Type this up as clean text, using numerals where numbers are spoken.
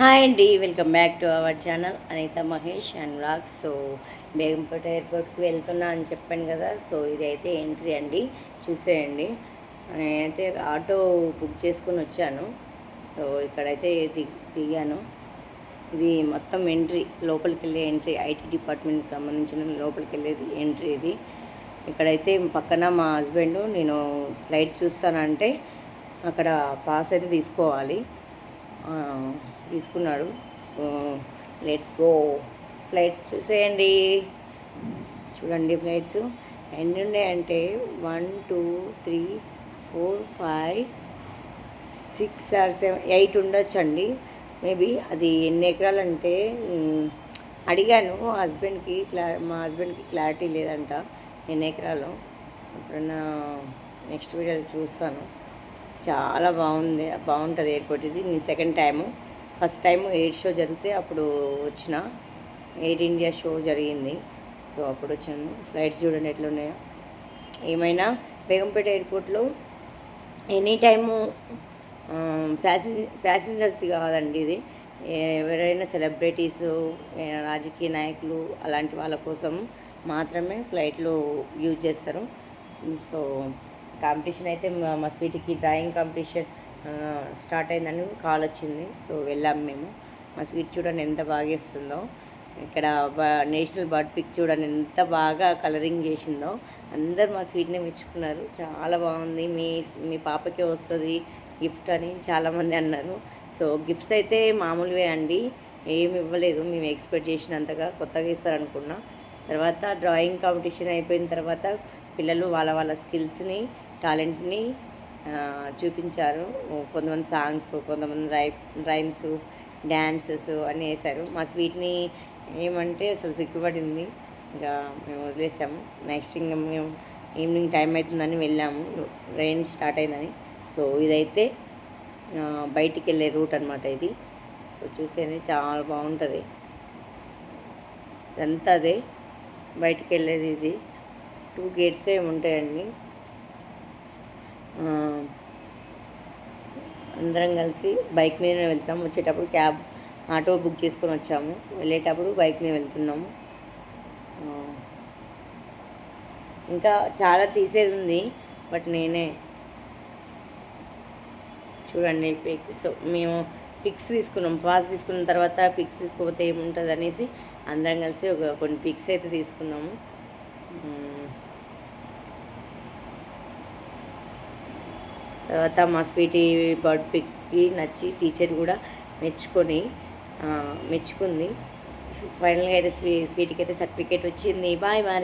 Hi అండి, welcome back to our channel Anitha Mahesh and vlogs. So Begumpet ఎయిర్పోర్ట్కి వెళ్తున్నా అని చెప్పాను కదా. సో ఇదైతే ఎంట్రీ అండి, చూసేయండి. నేనైతే ఆటో బుక్ చేసుకొని వచ్చాను. సో ఇక్కడైతే దిగాను. ఇది మొత్తం ఎంట్రీ, లోపలికి వెళ్ళే ఎంట్రీ, ఐటీ డిపార్ట్మెంట్కి సంబంధించిన లోపలికి వెళ్ళేది ఎంట్రీ ఇది. ఇక్కడైతే పక్కన మా హస్బెండ్ నేను ఫ్లైట్స్ చూస్తానంటే అక్కడ పాస్ అయితే తీసుకోవాలి, తీసుకున్నాడు. So let's go. ఫ్లైట్స్ చూసేయండి, చూడండి. ఫ్లైట్స్ ఎన్ని ఉన్నాయంటే 1 2 3 4 5 6 or 7 8 ఉండొచ్చండి మేబీ. అది ఎన్ని ఎకరాలు అంటే అడిగాను హస్బెండ్కి, మా హస్బెండ్కి క్లారిటీ లేదంట ఎన్ని ఎకరాలు. ఎప్పుడన్నా నెక్స్ట్ వీడియోలో చూస్తాను. చాలా బాగుంటుంది ఎయిర్పోర్ట్ ఇది. నేను second time. First time air show జరిగితే అప్పుడు వచ్చిన, ఎయిర్ ఇండియా షో జరిగింది. సో అప్పుడు వచ్చాను. ఫ్లైట్స్ చూడండి ఎట్లున్నాయో. ఏమైనా బేగంపేట ఎయిర్పోర్ట్లో ఎనీ టైము ప్యాసింజర్స్ కాదండి ఇది. ఎవరైనా సెలబ్రిటీస్, రాజకీయ నాయకులు అలాంటి వాళ్ళ కోసం మాత్రమే ఫ్లైట్లు యూజ్ చేస్తారు. సో కాంపిటీషన్ అయితే మా స్వీట్కి డ్రాయింగ్ కాంపిటీషన్ స్టార్ట్ అయిందని కాల్ వచ్చింది. సో వెళ్ళాము మేము. మా స్వీట్ చూడండి ఎంత బాగా వేస్తుందో. ఇక్కడ నేషనల్ బర్డ్ పిక్ చూడండి ఎంత బాగా కలరింగ్ చేసిందో. అందరు మా స్వీట్ని మెచ్చుకున్నారు, చాలా బాగుంది, మీ పాపకే వస్తుంది గిఫ్ట్ అని చాలామంది అన్నారు. సో గిఫ్ట్స్ అయితే మామూలువే అండి, ఏమి ఇవ్వలేదు మేము ఎక్స్పెక్ట్ చేసినంతగా. కొత్తగా ఇస్తారనుకున్నా. తర్వాత డ్రాయింగ్ కాంపిటీషన్ అయిపోయిన తర్వాత పిల్లలు వాళ్ళ స్కిల్స్ని, టాలెంట్ని చూపించారు. కొంతమంది సాంగ్స్, కొంతమంది రైమ్స్, డ్యాన్సెస్ అన్నీ వేశారు. మా స్వీట్ని ఏమంటే అసలు సిగ్గుపడింది. ఇంకా మేము వదిలేసాము. నెక్స్ట్ ఇంకా మేము ఈవినింగ్ టైం అవుతుందని వెళ్ళాము, రెయిన్ స్టార్ట్ అయిందని. సో ఇదైతే బయటికి వెళ్ళే రూట్ అనమాట ఇది. సో చూసేది చాలా బాగుంటుంది. ఇదంతా అదే బయటికి వెళ్ళేది ఇది. 2 గేట్స్ ఉంటాయండి. అందరం కలిసి బైక్ మీదనే వెళ్తాము. వచ్చేటప్పుడు ఆటో బుక్ చేసుకొని వచ్చాము, వెళ్ళేటప్పుడు బైక్ మీద వెళ్తున్నాము. ఇంకా చాలా తీసేది ఉంది, బట్ నేనే చూడండి పిక్స్. మేము పిక్స్ తీసుకున్నాం, పాస్ తీసుకున్న తర్వాత పిక్స్ తీసుకోకపోతే ఏముంటుంది అనేసి అందరం కలిసి కొన్ని పిక్స్ అయితే తీసుకున్నాము. తర్వాత మా స్వీటీ బర్డ్ పిక్కి నచ్చి టీచర్ కూడా మెచ్చుకుంది. ఫైనల్గా అయితే స్వీట్కి అయితే సర్టిఫికేట్ వచ్చింది. బాయ్ మరి.